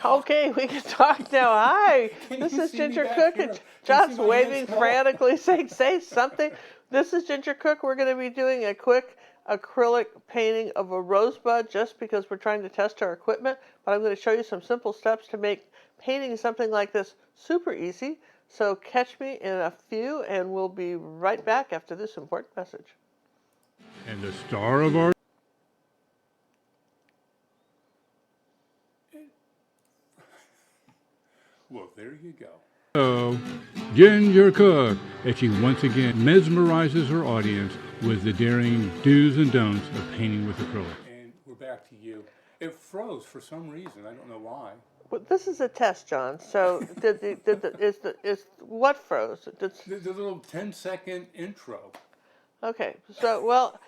Okay, we can talk now. Hi, this is Ginger Cook. And John's waving frantically, saying, say something. This is Ginger Cook. We're going to be doing a quick acrylic painting of a rosebud just because we're trying to test our equipment. But I'm going to show you some simple steps to make painting something like this super easy. So catch me in a few, and we'll be right back after this important message. And the star of our... Well, there you go. So, Ginger Cook, as she once again mesmerizes her audience with the daring do's and don'ts of painting with acrylic. And we're back to you. It froze for some reason. I don't know why. Well, this is a test, John. So, what froze? The little 10-second intro. Okay, so well,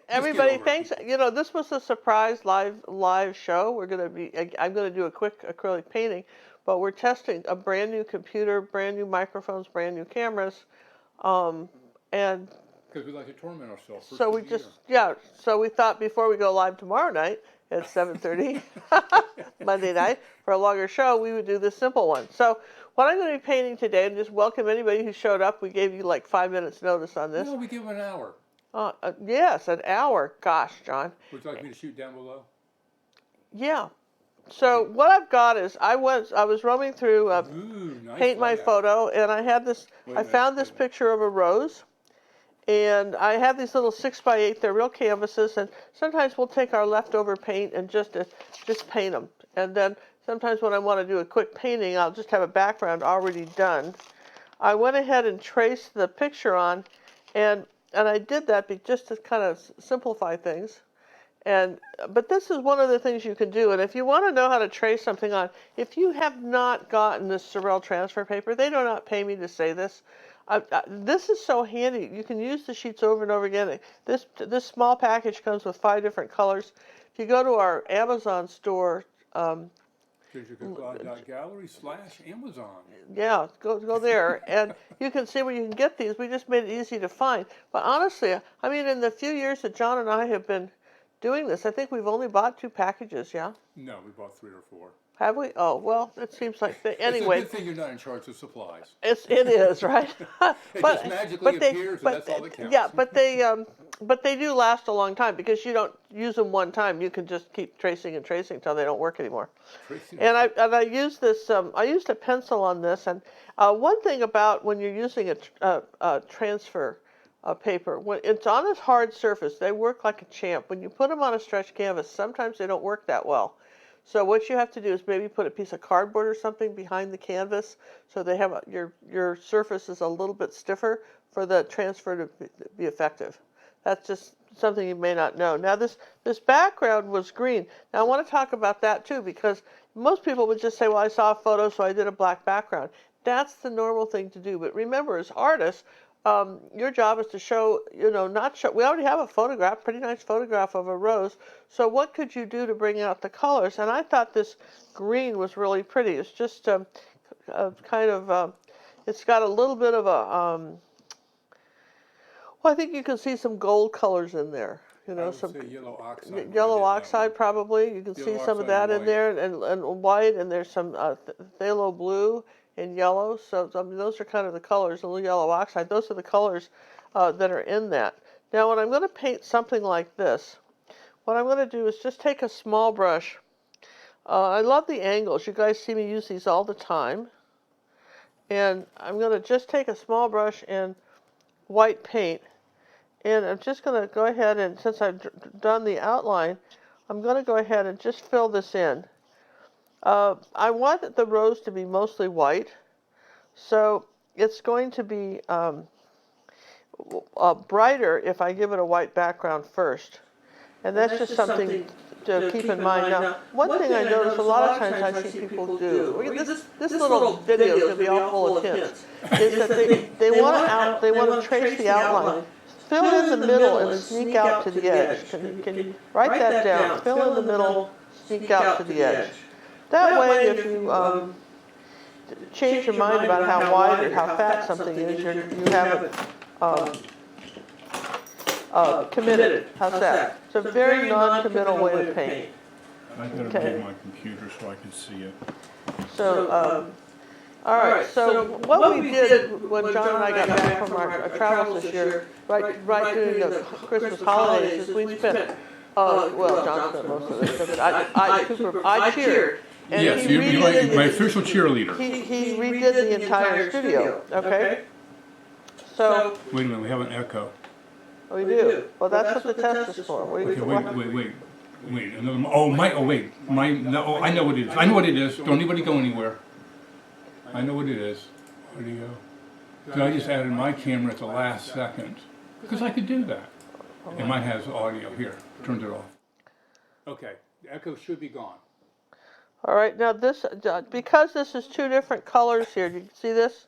everybody, thanks. You know, this was a surprise live show. I'm gonna do a quick acrylic painting, but we're testing a brand new computer, brand new microphones, brand new cameras, and because we like to torment ourselves. So we just So we thought before we go live tomorrow night at 7:30 Monday night for a longer show, we would do this simple one. So what I'm going to be painting today, and just welcome anybody who showed up. We gave you like 5 minutes notice on this. No, we give them an hour. Yes, an hour. Gosh, John. Would you like me to shoot down below? Yeah. So what I've got is I was roaming through nice Paint My Photo, and I had this. I found this picture of a rose. And I have these little 6x8, they're real canvases, and sometimes we'll take our leftover paint and just paint them. And then sometimes when I want to do a quick painting, I'll just have a background already done. I went ahead and traced the picture on, and I did that just to kind of simplify things. But this is one of the things you can do, and if you want to know how to trace something on, if you have not gotten this Sorel transfer paper, they do not pay me to say this. This is so handy. You can use the sheets over and over again. This small package comes with 5 different colors. If you go to our Amazon store, GingerCook.gallery/Amazon. Yeah, go there, and you can see where you can get these. We just made it easy to find. But honestly, I mean, in the few years that John and I have been doing this, I think we've only bought 2 packages. Yeah. No, we bought 3 or 4. Have we? Oh, well, it seems like anyway. It's a good thing you're not in charge of supplies. It is, right? It just magically appears, and that's all that counts. Yeah, but they do last a long time because you don't use them one time. You can just keep tracing and tracing until they don't work anymore. And I used this. I used a pencil on this, and one thing about when you're using a transfer paper, when it's on a hard surface, they work like a champ. When you put them on a stretched canvas, sometimes they don't work that well. So what you have to do is maybe put a piece of cardboard or something behind the canvas so they have your surface is a little bit stiffer for the transfer to be effective. That's just something you may not know. Now this background was green. Now I want to talk about that too, because most people would just say, well, I saw a photo, so I did a black background. That's the normal thing to do. But remember, as artists, your job is to show, not show. We already have a photograph, pretty nice photograph of a rose. So what could you do to bring out the colors? And I thought this green was really pretty. It's just kind of, it's got a little bit of a, well, I think you can see some gold colors in there. Some yellow oxide. Yellow oxide, probably. You can see some of that in there, and white, and there's some phthalo blue and yellow. So I mean, those are kind of the colors, a little yellow oxide. Those are the colors that are in that. Now, when I'm going to paint something like this, what I'm going to do is just take a small brush. I love the angles. You guys see me use these all the time. And I'm going to just take a small brush and white paint. And I'm just going to go ahead and, since I've done the outline, I'm going to go ahead and just fill this in. I want the rose to be mostly white, so it's going to be brighter if I give it a white background first. And that's just something to keep in mind. Now, one thing I notice a lot of times I see people do, this little video is going to be all full of hints, is that they want to trace the outline. Fill in the middle and sneak out to the edge. Can you write that down? Fill in the middle, sneak out to the edge. That way, if you change your mind about how wide or how fat something is, you have it committed. How's that? It's a very non-committal way to paint. I better Okay. move my computer so I can see it. So, all right. So what we did when John and I got back from our travels this year, right during the Christmas holidays, is we spent. Well, John spent most of it, but I cheered. And Yes, he redid my official cheerleader. he redid the entire studio. Okay. So Wait a minute, we have an echo. we do. Well, that's what the test is for. Okay, wait. Another, wait. No, I know what it is. I know what it is. Don't anybody go anywhere. I know what it is. Audio. So I just added my camera at the last second because I could do that. And mine has audio here. Turned it off. Okay, the echo should be gone. All right. Now this, because this is two different colors here. Do you see this?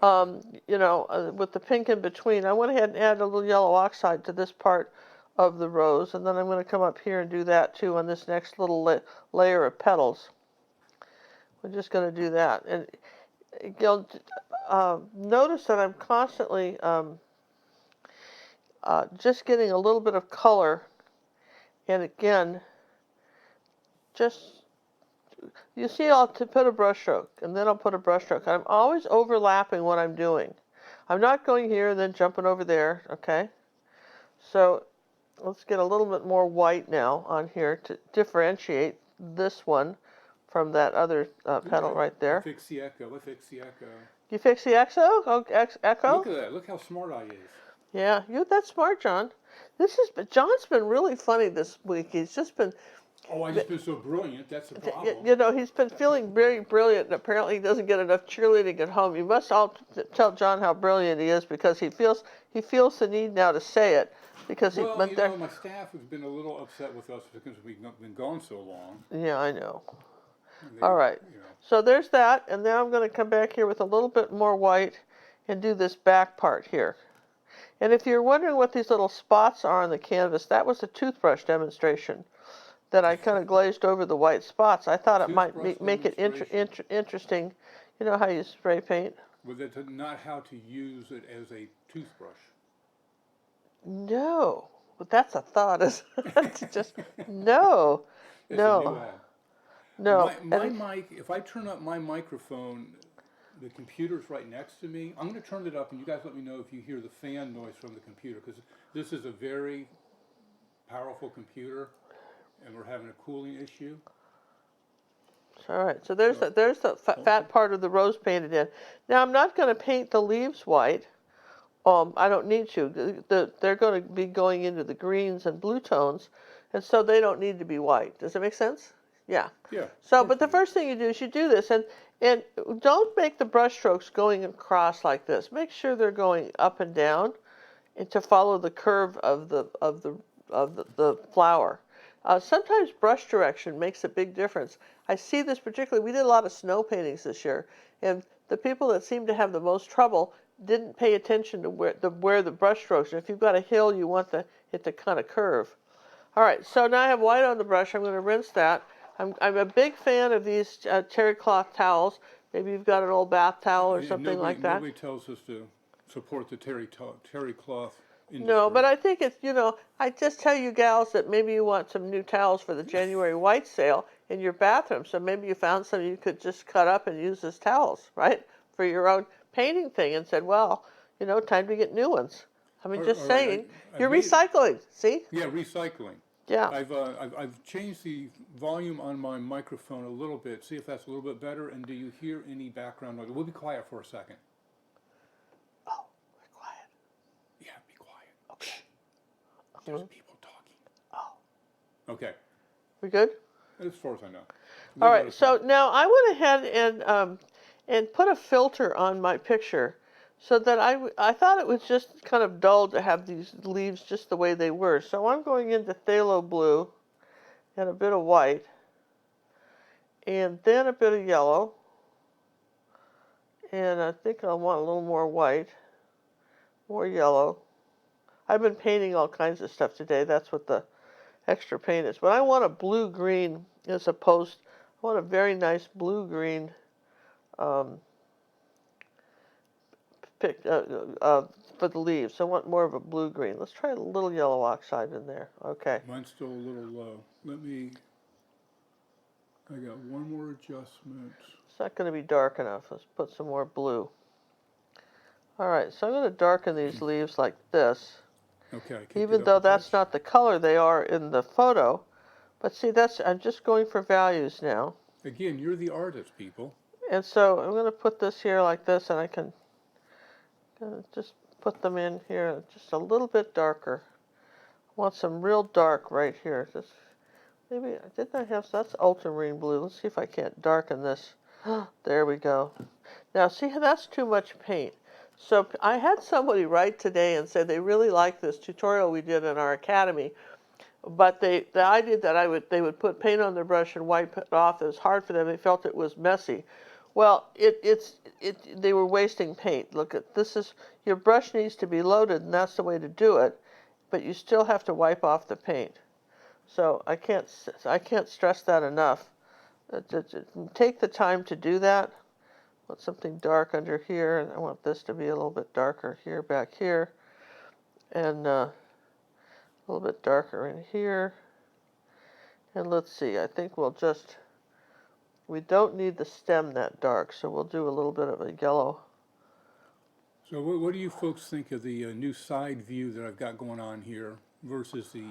With the pink in between, I went ahead and added a little yellow oxide to this part of the rose, and then I'm going to come up here and do that too on this next little layer of petals. We're just going to do that, and you'll notice that I'm constantly just getting a little bit of color, and again, just you see, I'll put a brush stroke, and then I'll put a brush stroke. I'm always overlapping what I'm doing. I'm not going here and then jumping over there, okay? So let's get a little bit more white now on here to differentiate this one from that other petal right there. Fix the echo. Let's fix the echo. You fix the echo? Oh, echo? Look at that. Look how smart I is. Yeah, you're that smart, John. John's been really funny this week. He's just been. Oh, I've just been so brilliant. That's the problem. He's been feeling very brilliant, and apparently he doesn't get enough cheerleading at home. You must all tell John how brilliant he is, because he feels the need now to say it, because well, my staff has been a little upset with us because we've been gone so long. Yeah, I know. All right. So there's that, and then I'm going to come back here with a little bit more white and do this back part here. And if you're wondering what these little spots are on the canvas, that was a toothbrush demonstration that I kind of glazed over the white spots. I thought it might make it interesting. You know how you spray paint? But that's not how to use it as a toothbrush. No, but that's a thought. Is just no, It's no, a new ad. no. My mic. If I turn up my microphone, the computer's right next to me. I'm going to turn it up, and you guys let me know if you hear the fan noise from the computer, because this is a very powerful computer, and we're having a cooling issue. All right, so there's the fat part of the rose painted in. Now I'm not going to paint the leaves white. I don't need to. They're going to be going into the greens and blue tones, and so they don't need to be white. Does that make sense? Yeah. Yeah. So, but the first thing you do is you do this, and don't make the brush strokes going across like this. Make sure they're going up and down, and to follow the curve of the flower. Sometimes brush direction makes a big difference. I see this particularly. We did a lot of snow paintings this year, and the people that seemed to have the most trouble didn't pay attention to where the brush strokes. And if you've got a hill, you want it to kind of curve. All right, so now I have white on the brush. I'm going to rinse that. I'm a big fan of these terry cloth towels. Maybe you've got an old bath towel or something like that. Nobody tells us to support the terry cloth industry. No, but I think it's, I just tell you gals that maybe you want some new towels for the January white sale in your bathroom. So maybe you found some you could just cut up and use as towels, right? For your own painting thing, and said, well, time to get new ones. I mean, just saying. You're recycling, see? Yeah, recycling. Yeah. I've changed the volume on my microphone a little bit. See if that's a little bit better. And do you hear any background noise? We'll be quiet for a second. Oh, we're quiet. Yeah, be quiet. Okay. There's people talking. Oh. Okay. We good? As far as I know. All right. So now I went ahead and put a filter on my picture, so that I thought it was just kind of dull to have these leaves just the way they were. So I'm going into phthalo blue and a bit of white, and then a bit of yellow, and I think I want a little more white, more yellow. I've been painting all kinds of stuff today. That's what the extra paint is. But I want a blue-green as opposed. I want a very nice blue-green for the leaves. I want more of a blue-green. Let's try a little yellow oxide in there. Okay. Mine's still a little low. Let me I got one more adjustment. It's not going to be dark enough. Let's put some more blue. All right, so I'm going to darken these leaves like this. Okay, I kicked it Even up though a that's touch. not the color they are in the photo. But see, I'm just going for values now. Again, you're the artist, people. And so I'm going to put this here like this, and I can just put them in here just a little bit darker. I want some real dark right here. Just maybe, didn't I have, so that's ultramarine blue. Let's see if I can't darken this. There we go. Now see how that's too much paint. So I had somebody write today and say they really liked this tutorial we did in our academy, but the idea that they would put paint on their brush and wipe it off, it was hard for them. They felt it was messy. Well, they were wasting paint. Look at this, your brush needs to be loaded, and that's the way to do it, but you still have to wipe off the paint. So I can't stress that enough. Take the time to do that. Want something dark under here, and I want this to be a little bit darker here, back here, and a little bit darker in here. And let's see, I think we don't need the stem that dark, so we'll do a little bit of a yellow. So what do you folks think of the new side view that I've got going on here versus the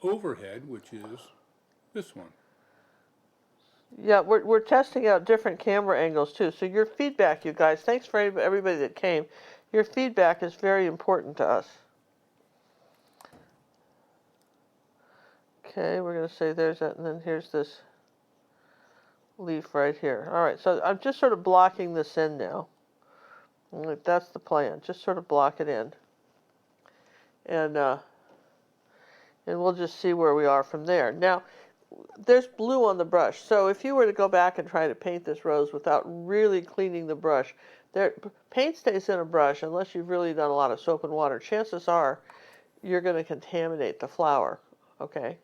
overhead, which is this one? Yeah, we're testing out different camera angles too. So your feedback, you guys, thanks for everybody that came. Your feedback is very important to us. Okay, we're going to say there's that, and then here's this leaf right here. All right, so I'm just sort of blocking this in now. That's the plan. Just sort of block it in. And we'll just see where we are from there. Now, there's blue on the brush, so if you were to go back and try to paint this rose without really cleaning the brush, paint stays in a brush unless you've really done a lot of soap and water. Chances are you're going to contaminate the flower, okay?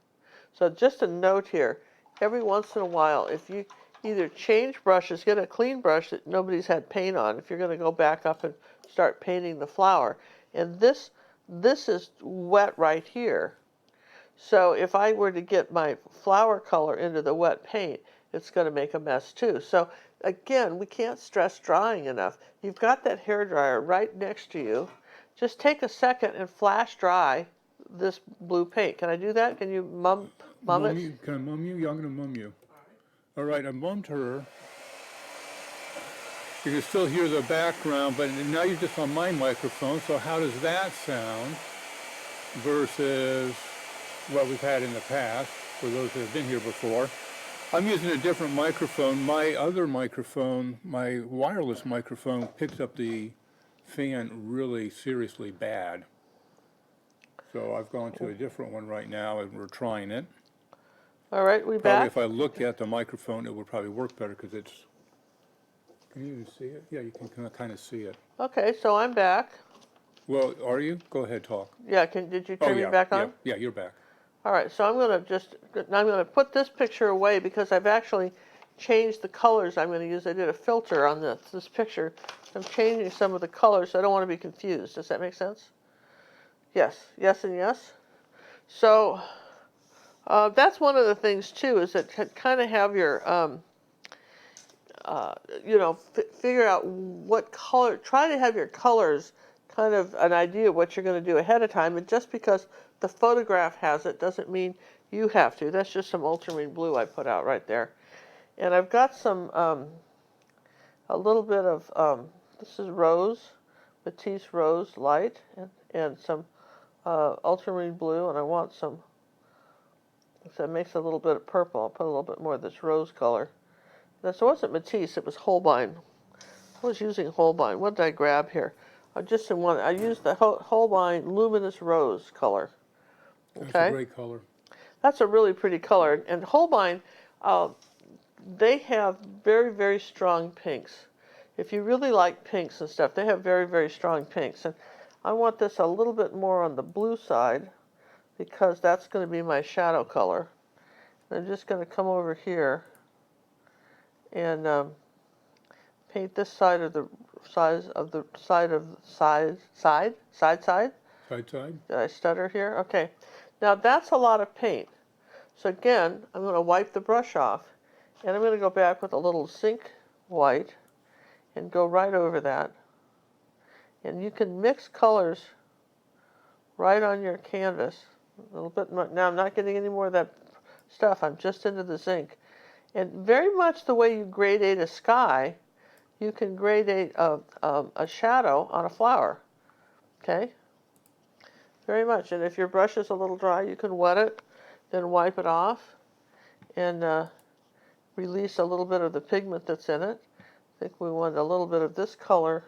So just a note here, every once in a while, if you either change brushes, get a clean brush that nobody's had paint on, if you're going to go back up and start painting the flower. And this is wet right here. So if I were to get my flower color into the wet paint, it's going to make a mess too. So again, we can't stress drying enough. You've got that hairdryer right next to you. Just take a second and flash dry this blue paint. Can I do that? Can you mum it? Can I mum you? Yeah, I'm going to mum you. All right, I mummed her. You can still hear the background, but now you're just on my microphone, so how does that sound versus what we've had in the past, for those that have been here before? I'm using a different microphone. My other microphone, my wireless microphone, picks up the fan really seriously bad. So I've gone to a different one right now, and we're trying it. All right, we Probably back? if I look at the microphone, it would probably work better because it's, can you even see it? Yeah, you can kind of see it. Okay, so I'm back. Well, are you? Go ahead, talk. Yeah, did you Oh, turn me back on? yeah, you're back. All right, so I'm going to put this picture away because I've actually changed the colors I'm going to use. I did a filter on this picture. I'm changing some of the colors, so I don't want to be confused. Does that make sense? Yes, yes, and yes. So that's one of the things too, is that kind of have your, figure out what color. Try to have your colors kind of an idea of what you're going to do ahead of time, and just because the photograph has it doesn't mean you have to. That's just some ultramarine blue I put out right there. And I've got some, a little bit of, this is rose, Matisse Rose Light, and some ultramarine blue, and I want some, so it makes a little bit of purple. I'll put a little bit more of this rose color. This wasn't Matisse, it was Holbein. I was using Holbein. What did I grab here? I used the Holbein Luminous Rose color. Okay? That's a great color. That's a really pretty color. And Holbein, they have very, very strong pinks. If you really like pinks and stuff, they have very, very strong pinks. And I want this a little bit more on the blue side because that's going to be my shadow color. And I'm just going to come over here and paint this side of the side. Side? Did I stutter here? Okay. Now that's a lot of paint. So again, I'm going to wipe the brush off, And I'm going to go back with a little zinc white and go right over that. And you can mix colors right on your canvas. A little bit more. Now I'm not getting any more of that stuff. I'm just into the zinc. And very much the way you gradate a sky, you can gradate a shadow on a flower. Okay? Very much. And if your brush is a little dry, you can wet it, then wipe it off, and release a little bit of the pigment that's in it. I think we want a little bit of this color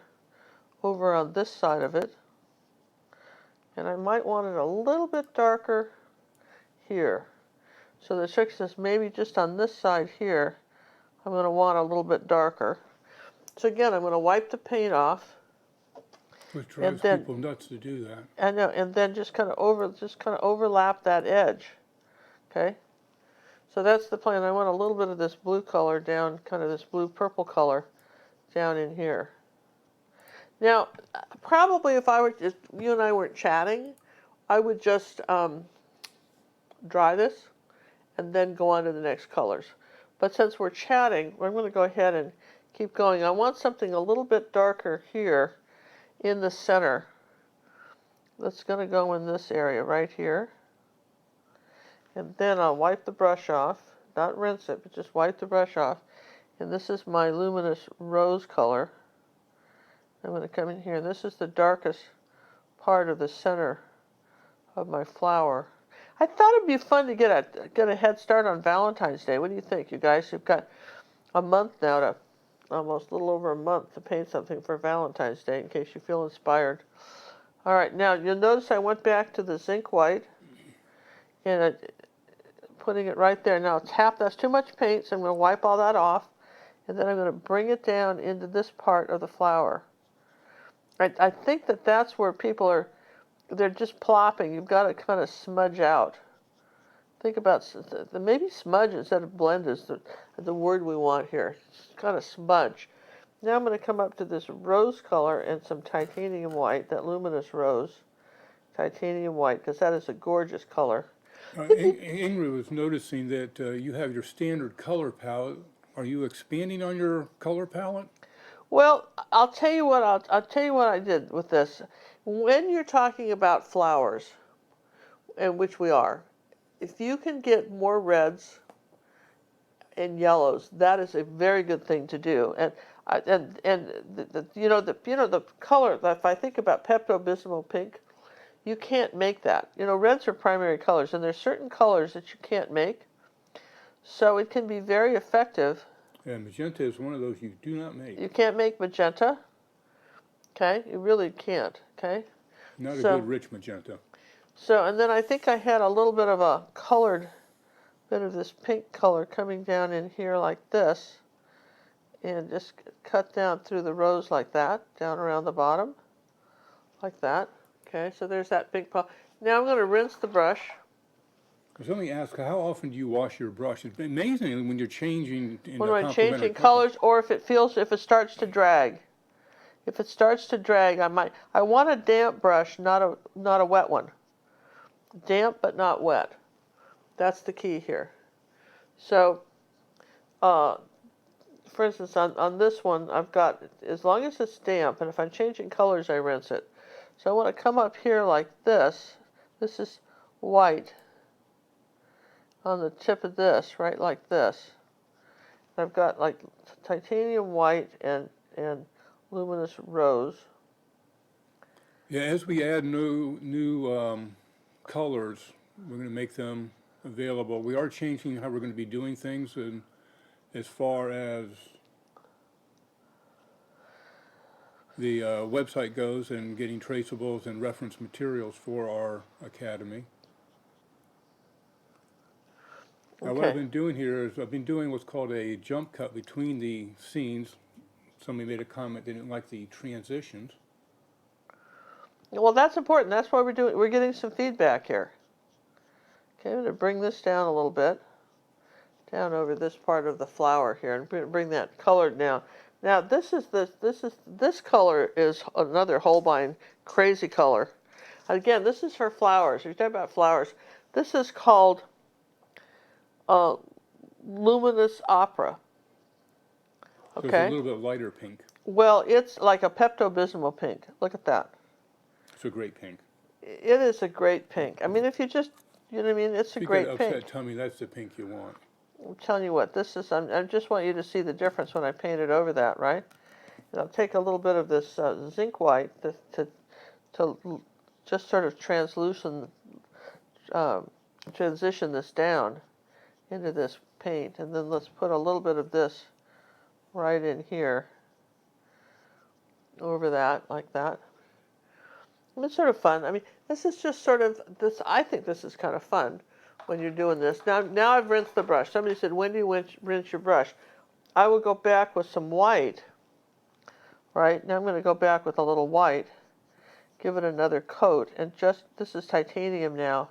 over on this side of it. And I might want it a little bit darker here. So the trick is maybe just on this side here, I'm going to want a little bit darker. So again, I'm going to wipe the paint off. Which drives people nuts to do that. I know, and then just kind of overlap that edge. Okay? So that's the plan. I want a little bit of this blue color down, kind of this blue-purple color down in here. Now, probably if you and I weren't chatting, I would just dry this and then go on to the next colors. But since we're chatting, I'm going to go ahead and keep going. I want something a little bit darker here in the center. That's going to go in this area right here. And then I'll wipe the brush off, not rinse it, but just wipe the brush off. And this is my luminous rose color. I'm going to come in here. This is the darkest part of the center of my flower. I thought it'd be fun to get a head start on Valentine's Day. What do you think, you guys? You've got a month now to, almost a little over a month to paint something for Valentine's Day in case you feel inspired. All right, now you'll notice I went back to the zinc white and putting it right there. Now that's too much paint, so I'm going to wipe all that off, and then I'm going to bring it down into this part of the flower. I think that's where people are, they're just plopping. You've got to kind of smudge out. Think about, maybe smudge instead of blend is the word we want here. Just kind of smudge. Now I'm going to come up to this rose color and some titanium white, that luminous rose. Titanium white, because that is a gorgeous color. Ingrid was noticing that you have your standard color palette. Are you expanding on your color palette? Well, I'll tell you what I did with this. When you're talking about flowers, and which we are, if you can get more reds and yellows, that is a very good thing to do. And the color. If I think about Pepto-Bismol pink, you can't make that. Reds are primary colors, and there's certain colors that you can't make. So it can be very effective. And magenta is one of those you do not make. You can't make magenta. Okay, you really can't. Okay. Not a good rich magenta. So, and then I think I had a little bit of a colored bit of this pink color coming down in here like this, and just cut down through the rose like that, down around the bottom, like that. Okay, so there's that pink color. Now I'm going to rinse the brush. Let me ask, how often do you wash your brush? It's amazing when you're changing. When I'm changing colors, or if it starts to drag. If it starts to drag, I want a damp brush, not a wet one. Damp but not wet. That's the key here. So, for instance, on this one, I've got, as long as it's damp, and if I'm changing colors, I rinse it. So I want to come up here like this. This is white on the tip of this, right like this. I've got like titanium white and luminous rose. Yeah, as we add new colors, we're going to make them available. We are changing how we're going to be doing things, and as far as the website goes and getting traceables and reference materials for our academy. Okay. Now what I've been doing here is I've been doing what's called a jump cut between the scenes. Somebody made a comment they didn't like the transitions. Well, that's important. That's why we're getting some feedback here. Okay, I'm going to bring this down a little bit, down over this part of the flower here, and bring that color down. Now, this color is another Holbein crazy color. Again, this is for flowers. If you're talking about flowers, this is called luminous opera. So it's a Okay. little bit lighter pink. Well, it's like a Pepto-Bismol pink. Look at that. It's a great pink. It is a great pink. I mean, if you just, you know what I mean, it's a If you great get pink. upset, tell me that's the pink you want. I'm telling you what, this is, I just want you to see the difference when I painted over that, right? And I'll take a little bit of this zinc white to just sort of transition this down into this paint. And then let's put a little bit of this right in here over that, like that. And it's sort of fun. I mean, this is just sort of, I think this is kind of fun when you're doing this. Now I've rinsed the brush. Somebody said, when do you rinse your brush? I will go back with some white, right? Now I'm going to go back with a little white, give it another coat, and this is titanium now.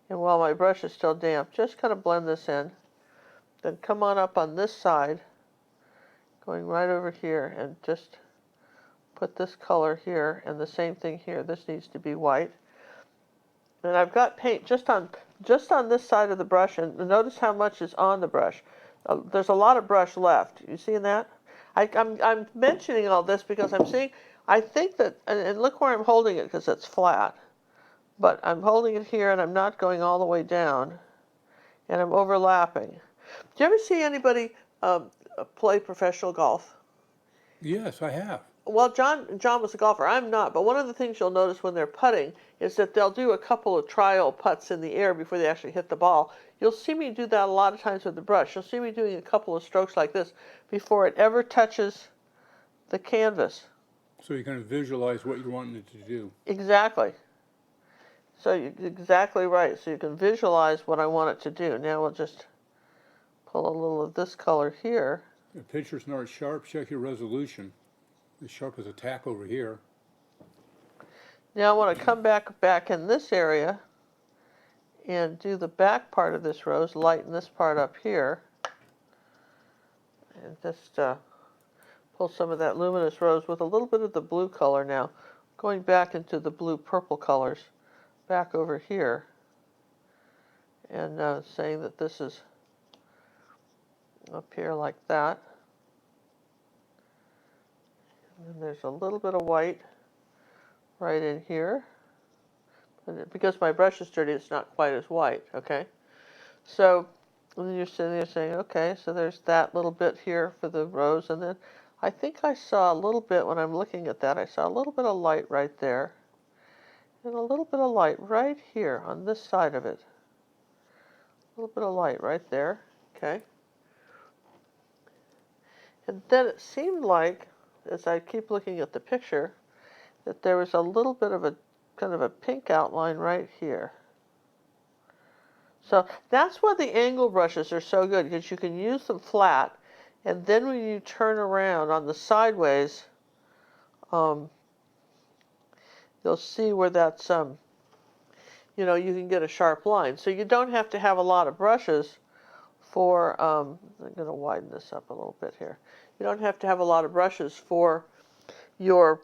And while my brush is still damp, just kind of blend this in. Then come on up on this side, going right over here, and just put this color here, and the same thing here. This needs to be white. And I've got paint just on this side of the brush, and notice how much is on the brush. There's a lot of brush left. You seeing that? I'm mentioning all this because I think that, and look where I'm holding it because it's flat. But I'm holding it here, and I'm not going all the way down, and I'm overlapping. Do you ever see anybody play professional golf? Yes, I have. Well, John was a golfer. I'm not. But one of the things you'll notice when they're putting is that they'll do a couple of trial putts in the air before they actually hit the ball. You'll see me do that a lot of times with the brush. You'll see me doing a couple of strokes like this before it ever touches the canvas. So you kind of visualize what you're wanting it to do. Exactly. So you're exactly right. So you can visualize what I want it to do. Now we'll just pull a little of this color here. If the picture's not sharp, check your resolution. As sharp as a tack over here. Now I want to come back in this area and do the back part of this rose, lighten this part up here, and just pull some of that luminous rose with a little bit of the blue color now, going back into the blue-purple colors, back over here, and saying that this is up here like that. And there's a little bit of white right in here. And because my brush is dirty, it's not quite as white, okay? So, and then you're sitting there saying, okay, so there's that little bit here for the rose, and then I think I saw a little bit, when I'm looking at that, I saw a little bit of light right there, and a little bit of light right here on this side of it. A little bit of light right there, okay? And then it seemed like, as I keep looking at the picture, that there was a little bit of a kind of a pink outline right here. So that's why the angle brushes are so good, because you can use them flat, and then when you turn around on the sideways, you'll see where that's you know, you can get a sharp line. So you don't have to have a lot of brushes for I'm going to widen this up a little bit here. You don't have to have a lot of brushes for your,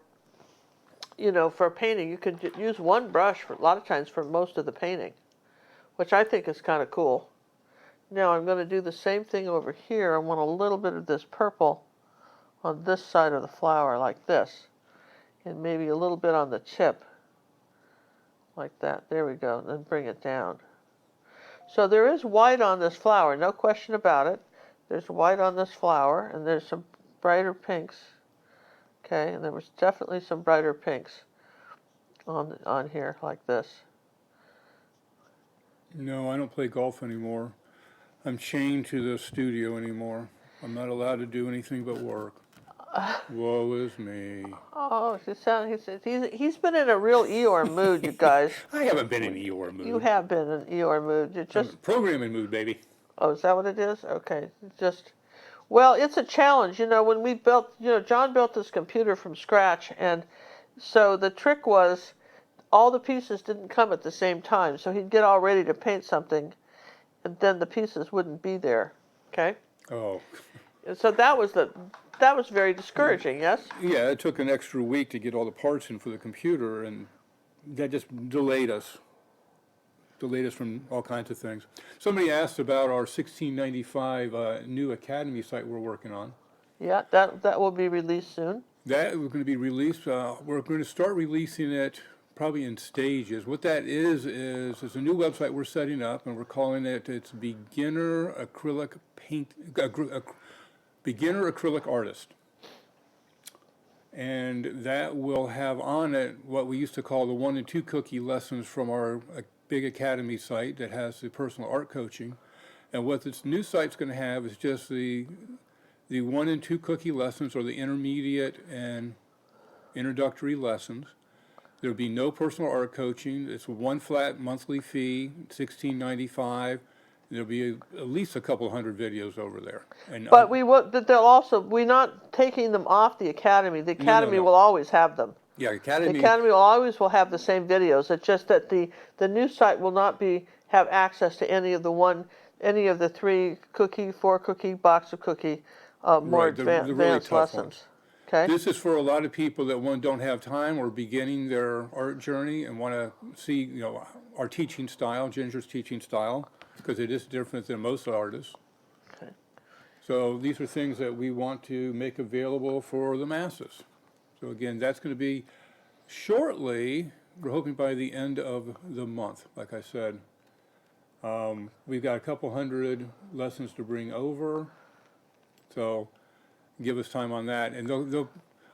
you know, for painting. You can use one brush for a lot of times for most of the painting, which I think is kind of cool. Now I'm going to do the same thing over here. I want a little bit of this purple on this side of the flower like this, and maybe a little bit on the tip like that. There we go. Then bring it down. So there is white on this flower, no question about it. There's white on this flower, and there's some brighter pinks. Okay, and there was definitely some brighter pinks on here like this. No, I don't play golf anymore. I'm chained to the studio anymore. I'm not allowed to do anything but work. Woe is me. Oh, he's been in a real Eeyore mood, you guys. I haven't been in Eeyore mood. You have been in Eeyore mood. You're I'm just in programming mood, baby. Oh, is that what it is? Okay. Well, it's a challenge. You know, when we built, you know, John built this computer from scratch, and so the trick was all the pieces didn't come at the same time. So he'd get all ready to paint something, and then the pieces wouldn't be there. Okay? Oh. And so that was very discouraging, yes? Yeah, it took an extra week to get all the parts in for the computer, and that just delayed us. the latest from all kinds of things. Somebody asked about our 1695 new Academy site we're working on. Yeah, that will be released soon. That we're going to be released. We're going to start releasing it probably in stages. What that is it's a new website we're setting up, and we're calling it's Beginner Acrylic Beginner Acrylic Artist. And that will have on it what we used to call the 1 and 2 cookie lessons from our big Academy site that has the personal art coaching. And what this new site's going to have is just the 1 and 2 cookie lessons, or the intermediate and introductory lessons. There'll be no personal art coaching. It's one flat monthly fee, $16.95. There'll be at least a couple hundred videos over there. And But we're not taking them off the Academy. The Academy no. will always have them. yeah, Academy. The Academy will have the same videos. It's just that the new site will not have access to any of the 3 cookie, 4 cookie, box of cookie, more Right, the really advanced tough lessons. ones. Okay. This is for a lot of people that don't have time or beginning their art journey and want to see, our teaching style, Ginger's teaching style, because it is different than most artists. Okay. So these are things that we want to make available for the masses. So again, that's going to be shortly. We're hoping by the end of the month, like I said. We've got a couple hundred lessons to bring over. So give us time on that. And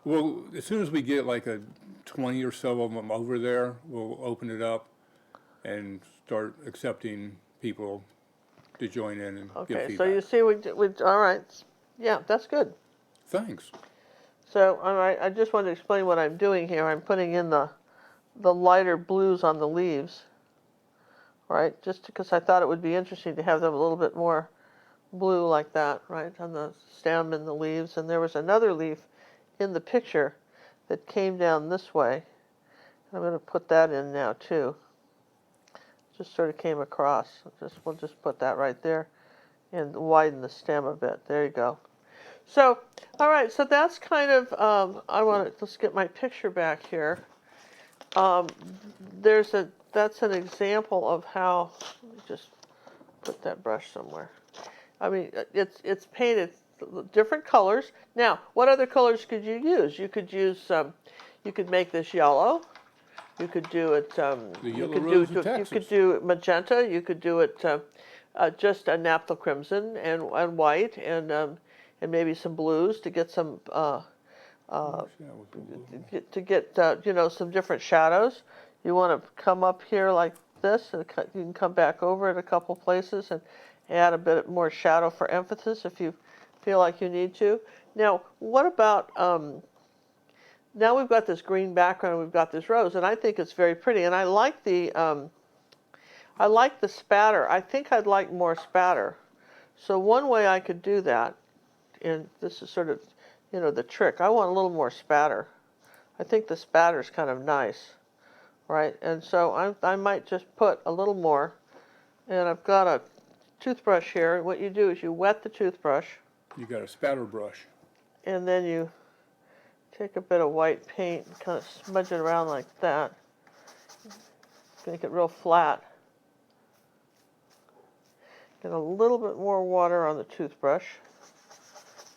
well, as soon as we get like a 20 or so of them over there, we'll open it up and start accepting people to join in and give Okay. feedback. So you see, we all right. Yeah, that's good. Thanks. So all right, I just want to explain what I'm doing here. I'm putting in the lighter blues on the leaves. Right, just because I thought it would be interesting to have them a little bit more blue like that, right, on the stem and the leaves. And there was another leaf in the picture that came down this way. I'm going to put that in now too. Just sort of came across. We'll just put that right there and widen the stem a bit. There you go. So, all right, so that's kind of, let's get my picture back here. That's an example of how, let me just put that brush somewhere. I mean, it's painted different colors. Now, what other colors could you use? You could use, you could make this yellow. You could do it, you could do magenta. You could do it just a naphthol crimson and white and maybe some blues to get some some different shadows. You want to come up here like this, and you can come back over it a couple places and add a bit more shadow for emphasis if you feel like you need to. Now, what about, now we've got this green background, we've got this rose, and I think it's very pretty, and I like the spatter. I think I'd like more spatter. So one way I could do that, and this is sort of, the trick, I want a little more spatter. I think the spatter's kind of nice, right? And so I might just put a little more, and I've got a toothbrush here. What you do is you wet the toothbrush. You got a spatter brush. And then you take a bit of white paint and kind of smudge it around like that. Make it real flat. Get a little bit more water on the toothbrush.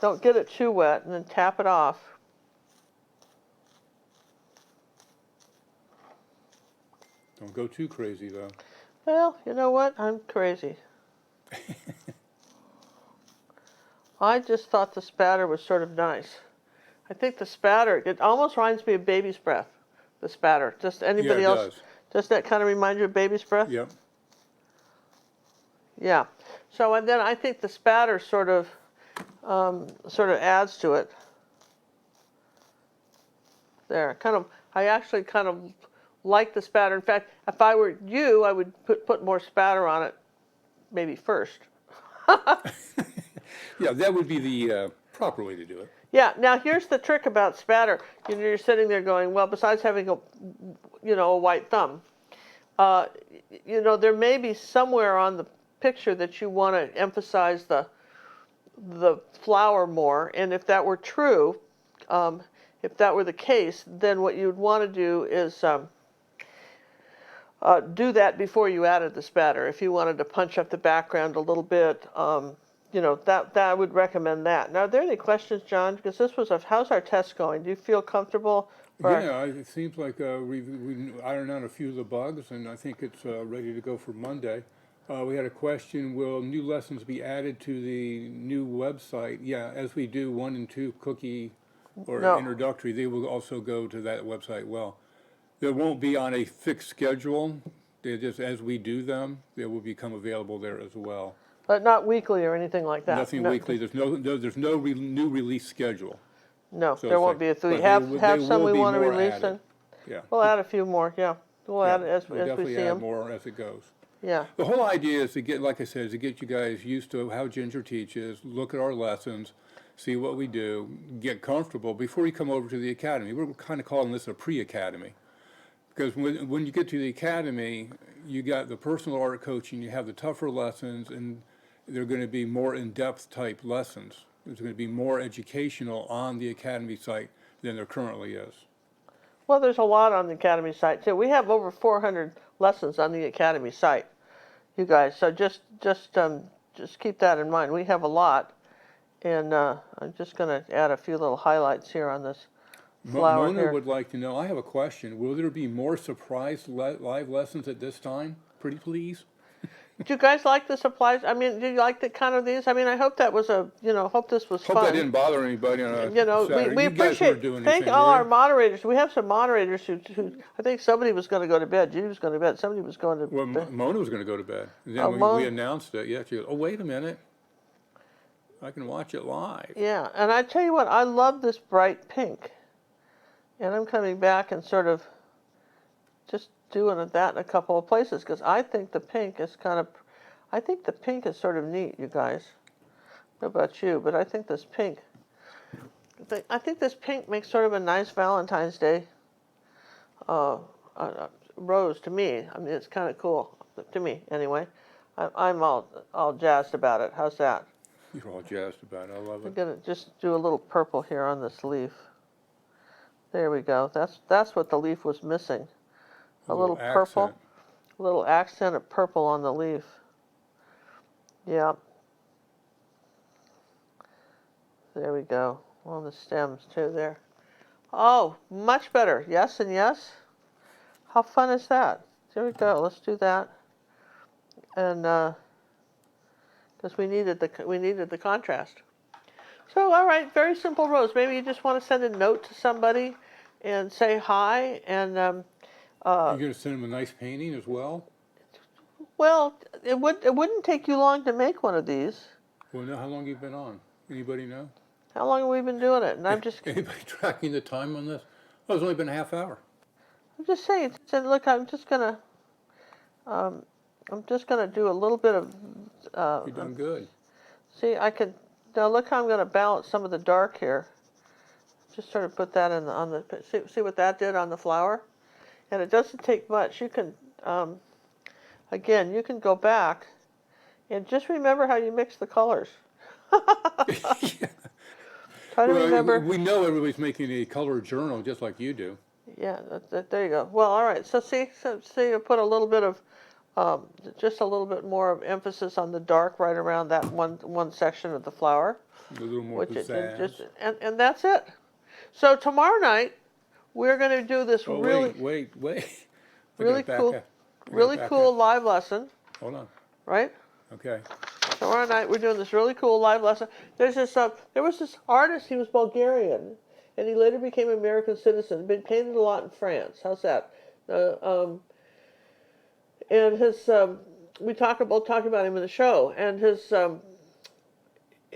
Don't get it too wet, and then tap it off. Don't go too crazy, though. Well, you know what? I'm crazy. I just thought the spatter was sort of nice. I think the spatter, it almost reminds me of baby's breath, the spatter. Just anybody else? Does. Does that kind of remind you of baby's breath? Yep. Yeah. So, and then I think the spatter sort of adds to it. There, I actually kind of like the spatter. In fact, if I were you, I would put more spatter on it, maybe first. Yeah, that would be the proper way to do it. Yeah. Now here's the trick about spatter. You're sitting there going, well, besides having a white thumb, there may be somewhere on the picture that you want to emphasize the flower more, and if that were true, if that were the case, then what you'd want to do is do that before you added the spatter. If you wanted to punch up the background a little bit, that I would recommend that. Now, are there any questions, John? Because this was how's our test going? Do you feel comfortable? Yeah, it seems like we ironed out a few of the bugs, and I think it's ready to go for Monday. We had a question, will new lessons be added to the new website? Yeah, as we do 1 and 2 cookie or No. introductory, they will also go to that website. Well, they won't be on a fixed schedule. They just, as we do them, they will become available there as well. But not weekly or anything like that. Nothing No. weekly. There's no new release schedule. No, So there it's won't like- be a three. but Have they some will we be want to more release, added. and Yeah. we'll add a few more. Yeah, we'll add it as We'll we definitely see add them. more as it goes. Yeah. The whole idea is to get, like I said, is to get you guys used to how Ginger teaches, look at our lessons, see what we do, get comfortable before you come over to the academy. We're kind of calling this a pre-academy. Because when you get to the academy, you got the personal art coaching, you have the tougher lessons, and they're going to be more in-depth type lessons. There's going to be more educational on the academy site than there currently is. Well, there's a lot on the Academy site too. We have over 400 lessons on the Academy site, you guys. So just keep that in mind. We have a lot, and I'm just going to add a few little highlights here on this flower Mona here. would like to know, I have a question. Will there be more surprise live lessons at this time? Pretty please? Do you guys like the supplies? I mean, do you like the kind of these? I mean, I hope that was hope this was Hope fun. that didn't bother anybody on a Saturday. We You guys appreciate. weren't doing Thank anything, all were our you? moderators. We have some moderators who I think somebody was going to go to bed. Judy was going to bed. Somebody was going to Well, bed. Mona was going to go to bed. And then Oh, we announced it. Yeah, she goes, oh, wait a minute. I can watch it live. Yeah, and I tell you what, I love this bright pink, and I'm coming back and sort of just doing that in a couple of places because I think the pink is sort of neat, you guys. I don't know about you, but I think this pink. I think this pink makes sort of a nice Valentine's Day rose to me. I mean, it's kind of cool to me, anyway. I'm all jazzed about it. How's that? You're all jazzed about it. I love I'm it. gonna just do a little purple here on this leaf. There we go. That's what the leaf was missing. A little purple, accent. a little accent of purple on the leaf. Yeah. There we go. On the stems too there. Oh, much better. Yes and yes. How fun is that? There we go. Let's do that. And because we needed the contrast. So all right, very simple rose. Maybe you just want to send a note to somebody and say hi. And You're going to send them a nice painting as well? well, it wouldn't take you long to make one of these. Well, now, how long have you been on? Anybody know? How long have we been doing it? And I'm just Anybody tracking the time on this? Oh, it's only been a half hour. saying. Look, I'm just gonna do a little bit of. You've done good. See, I could now look how I'm gonna balance some of the dark here. Just sort of put that on the. See what that did on the flower, and it doesn't take much. You can, again, you can go back, and just remember how you mix the colors. Try to remember. We know everybody's making a color journal just like you do. Yeah, there you go. Well, all right. So see, you put a little bit of, just a little bit more of emphasis on the dark right around that one section of the flower. A little more pizzazz. And that's it. So tomorrow night we're going to do this Oh, really wait. really cool live lesson, Hold on. right? Okay. Tomorrow night we're doing this really cool live lesson. There was this artist. He was Bulgarian, and he later became an American citizen. Been painted a lot in France. How's that? And his we'll talk about him in the show. And his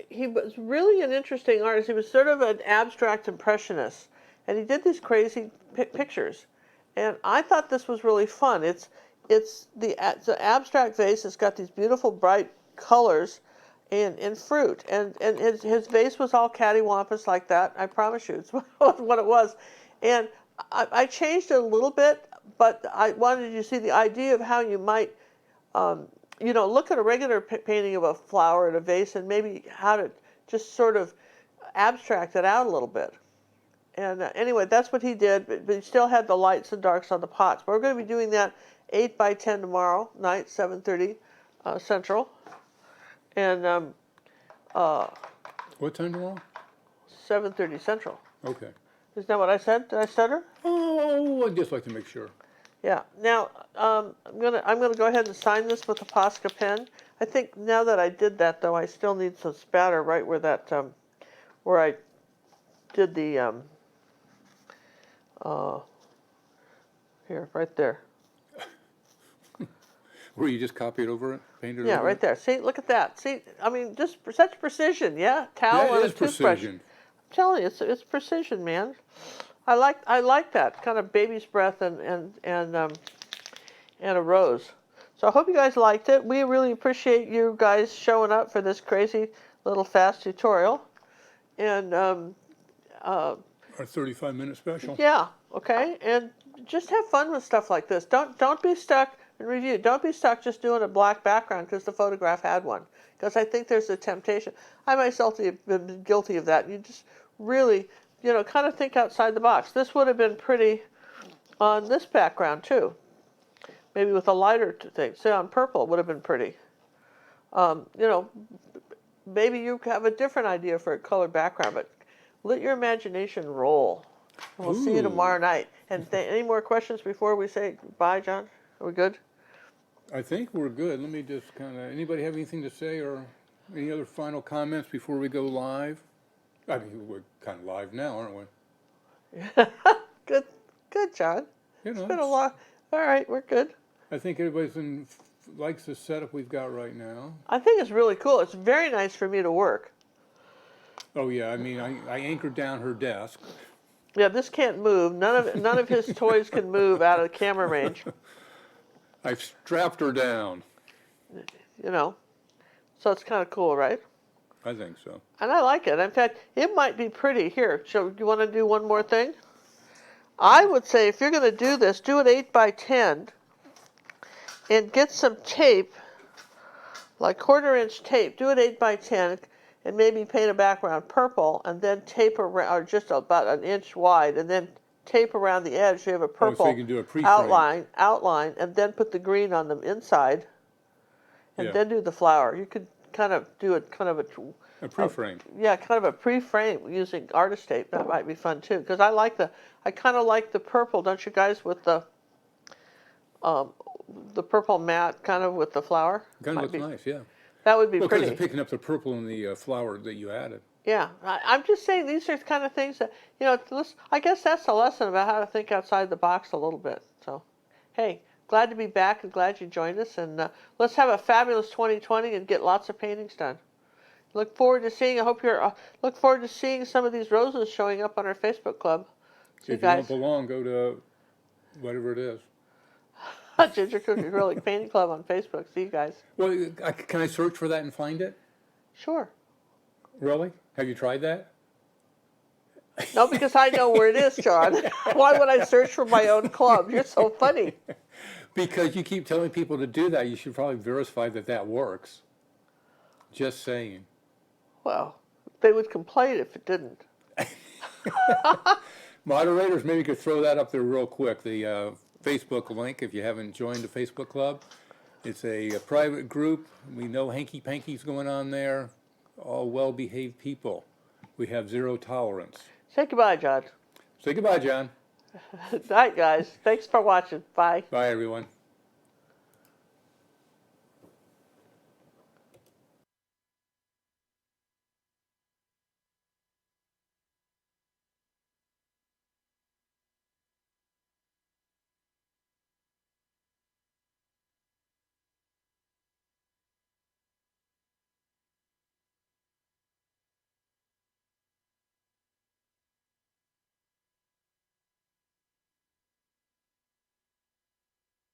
he was really an interesting artist. He was sort of an abstract impressionist, and he did these crazy pictures. And I thought this was really fun. It's the abstract vase. It's got these beautiful bright colors in fruit, and his vase was all cattywampus like that. I promise you, it's what it was. And I changed it a little bit, but I wanted you to see the idea of how you might, look at a regular painting of a flower in a vase and maybe how to just sort of abstract it out a little bit. And anyway, that's what he did, but he still had the lights and darks on the pots. But we're going to be doing that 8 by 10 tomorrow night, 7:30 Central. And What time tomorrow? 7:30 Central. Okay. Isn't that what I said? Did I stutter? Oh, I'd just like to make sure. Yeah. Now I'm gonna go ahead and sign this with a Posca pen. I think now that I did that, though, I still need some spatter right where that where I did the here, right there. Where you just copied over it, painted Yeah, over right it? there. See, look at that. See, I mean, just such precision. Yeah, towel Yeah, and it a is toothbrush. precision. I'm telling you, it's precision, man. I like that kind of baby's breath and a rose. So I hope you guys liked it. We really appreciate you guys showing up for this crazy little fast tutorial. And Our 35-minute special. yeah, okay. And just have fun with stuff like this. Don't be stuck in review. Don't be stuck just doing a black background because the photograph had one. Because I think there's a temptation. I myself have been guilty of that. You just really, kind of think outside the box. This would have been pretty on this background too. Maybe with a lighter thing. Say on purple would have been pretty. Maybe you have a different idea for a colored background, but let your imagination roll. And we'll see you tomorrow night. And any more questions before we say bye, John? Are we good? I think we're good. Let me just kind of, anybody have anything to say or any other final comments before we go live? I mean, we're kind of live now, aren't we? Good, John. You know, It's been a lot. All right, we're good. I think everybody likes the setup we've got right now. I think it's really cool. It's very nice for me to work. Oh yeah, I mean, I anchored down her desk. Yeah, this can't move. None of his toys can move out of the camera range. I've strapped her down. So it's kind of cool, right? I think so. And I like it. In fact, it might be pretty. Here, do you want to do one more thing? I would say if you're going to do this, do it 8 by 10 and get some tape, like 1/4-inch tape. Do it 8 by 10 and maybe paint a background purple and then tape around, or just about an inch wide, and then tape around the edge. You have a purple so you can do a pre-frame. outline, and then put the green on the inside, and then do the flower. You could kind of do it kind of A pre-frame. kind of a pre-frame using artist tape. That might be fun too, because I kind of like the purple, don't you guys, with the purple matte kind of with the flower. Kind of looks nice, yeah. That would be Well, pretty. because it's picking up the purple in the flower that you added. Yeah, I'm just saying these are kind of things that, I guess that's the lesson about how to think outside the box a little bit. So, hey, glad to be back and glad you joined us. And let's have a fabulous 2020 and get lots of paintings done. Look forward to seeing. I hope you're. Look forward to seeing some of these roses showing up on our Facebook club. See If you you guys. don't belong, go to whatever it is. Ginger Cookie Acrylic Painting Club on Facebook. See you guys. Well, can I search for that and find it? Sure. Really? Have you tried that? No, because I know where it is, John. Why would I search for my own club? You're so funny. Because you keep telling people to do that, you should probably verify that that works. Just saying. Well, they would complain if it didn't. Moderators, maybe you could throw that up there real quick. The Facebook link, if you haven't joined the Facebook club. It's a private group. We know hanky-panky's going on there. All well-behaved people. We have zero tolerance. Say goodbye, John. Say goodbye, John. Night, guys. Thanks for watching. Bye. Bye, everyone.